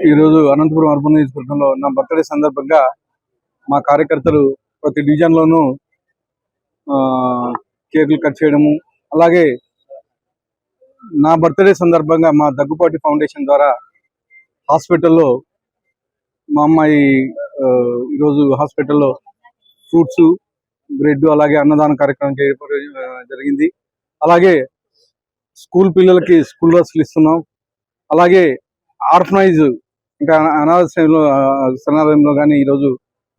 ఈరోజు అనంతపురం అర్బన్ నియోజకవర్గంలో నా బర్త్డే సందర్భంగా మా కార్యకర్తలు ప్రతి డివిజన్లోనూ కేకులు కట్ చేయడము, అలాగే నా బర్త్డే సందర్భంగా మా దగ్గుపాటి ఫౌండేషన్ ద్వారా హాస్పిటల్లో మా అమ్మాయి ఈరోజు హాస్పిటల్లో ఫ్రూట్స్, బ్రెడ్, అలాగే అన్నదాన కార్యక్రమం జరిగింది. అలాగే స్కూల్ పిల్లలకి స్కూల్ బస్సులు ఇస్తున్నాం. అలాగే ఆర్ఫనైజ్ ఇంకా శరణాలయంలో కానీ ఈరోజు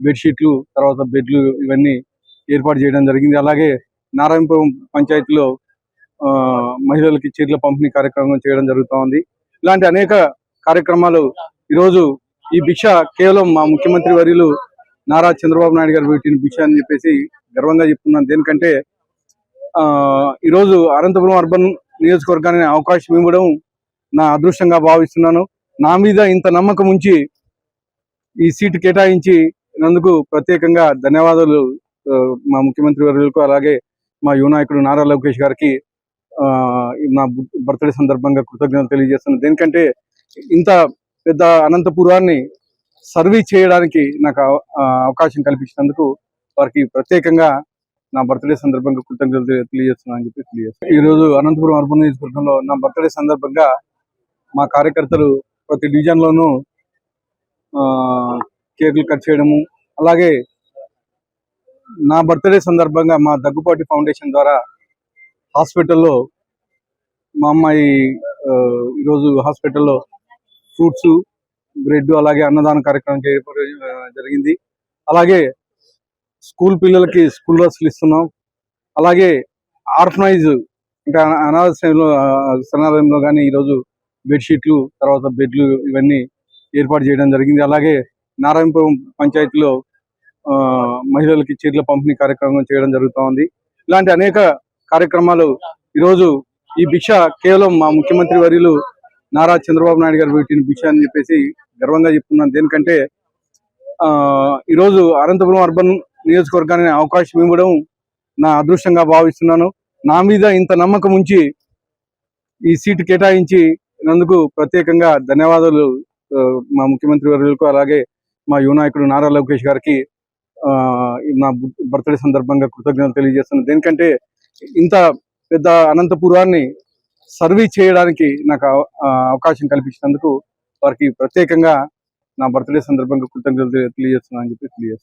బెడ్షీట్లు, తర్వాత బెడ్లు ఇవన్నీ ఏర్పాటు చేయడం జరిగింది. అలాగే నారాయణపురం పంచాయతీలో మహిళలకి చీరల పంపిణీ కార్యక్రమం చేయడం జరుగుతూ ఉంది. ఇలాంటి అనేక కార్యక్రమాలు ఈరోజు ఈ భిక్ష కేవలం మా ముఖ్యమంత్రి వర్యులు నారా చంద్రబాబు నాయుడు గారు పెట్టిన భిక్ష అని చెప్పేసి గర్వంగా చెప్తున్నాను. దేనికంటే ఈరోజు అనంతపురం అర్బన్ నియోజకవర్గానికి అవకాశం ఇవ్వడం నా అదృష్టంగా భావిస్తున్నాను. నా మీద ఇంత నమ్మకం ఉంచి ఈ సీటు కేటాయించినందుకు ప్రత్యేకంగా ధన్యవాదాలు మా ముఖ్యమంత్రి వర్యులకు, అలాగే మా యువ నాయకుడు నారా లోకేష్ గారికి నా బర్త్డే సందర్భంగా కృతజ్ఞతలు తెలియజేస్తున్నాను. దేనికంటే ఇంత పెద్ద అనంతపురాన్ని సర్వీస్ చేయడానికి నాకు అవకాశం కల్పించినందుకు వారికి ప్రత్యేకంగా నా బర్త్డే సందర్భంగా కృతజ్ఞతలు తెలియజేస్తున్నాను అని చెప్పి తెలియజేస్తాను. ఈరోజు అనంతపురం అర్బన్ నియోజకవర్గంలో నా బర్త్డే సందర్భంగా మా కార్యకర్తలు ప్రతి డివిజన్లోనూ కేకులు కట్ చేయడము, అలాగే నా బర్త్డే సందర్భంగా మా దగ్గుపాటి ఫౌండేషన్ ద్వారా హాస్పిటల్లో మా అమ్మాయి ఈరోజు హాస్పిటల్లో ఫ్రూట్స్, బ్రెడ్, అలాగే అన్నదాన కార్యక్రమం జరిగింది. అలాగే స్కూల్ పిల్లలకి స్కూల్ బస్సులు ఇస్తున్నాం. అలాగే ఆర్ఫనైజ్ ఇంకా శరణాలయంలో కానీ ఈరోజు బెడ్షీట్లు, తర్వాత బెడ్లు ఇవన్నీ ఏర్పాటు చేయడం జరిగింది. అలాగే నారాయణపురం పంచాయతీలో మహిళలకి చీరల పంపిణీ కార్యక్రమం చేయడం జరుగుతూ ఉంది. ఇలాంటి అనేక కార్యక్రమాలు ఈరోజు ఈ భిక్ష కేవలం మా ముఖ్యమంత్రి వర్యులు నారా చంద్రబాబు నాయుడు గారు పెట్టిన భిక్ష అని చెప్పేసి గర్వంగా చెప్తున్నాను. దేనికంటే ఈరోజు అనంతపురం అర్బన్ నియోజకవర్గానికి అవకాశం ఇవ్వడం నా అదృష్టంగా భావిస్తున్నాను. నా మీద ఇంత నమ్మకం ఉంచి ఈ సీటు కేటాయించినందుకు ప్రత్యేకంగా ధన్యవాదాలు మా ముఖ్యమంత్రి వర్యులకు, అలాగే మా యువ నాయకుడు నారా లోకేష్ గారికి నా బర్త్డే సందర్భంగా కృతజ్ఞతలు తెలియజేస్తున్నాను. దేనికంటే ఇంత పెద్ద అనంతపురాన్ని సర్వీస్ చేయడానికి నాకు అవకాశం కల్పించినందుకు వారికి ప్రత్యేకంగా నా బర్త్డే సందర్భంగా కృతజ్ఞతలు తెలియజేస్తున్నాను అని చెప్పి తెలియజేస్తున్నాను.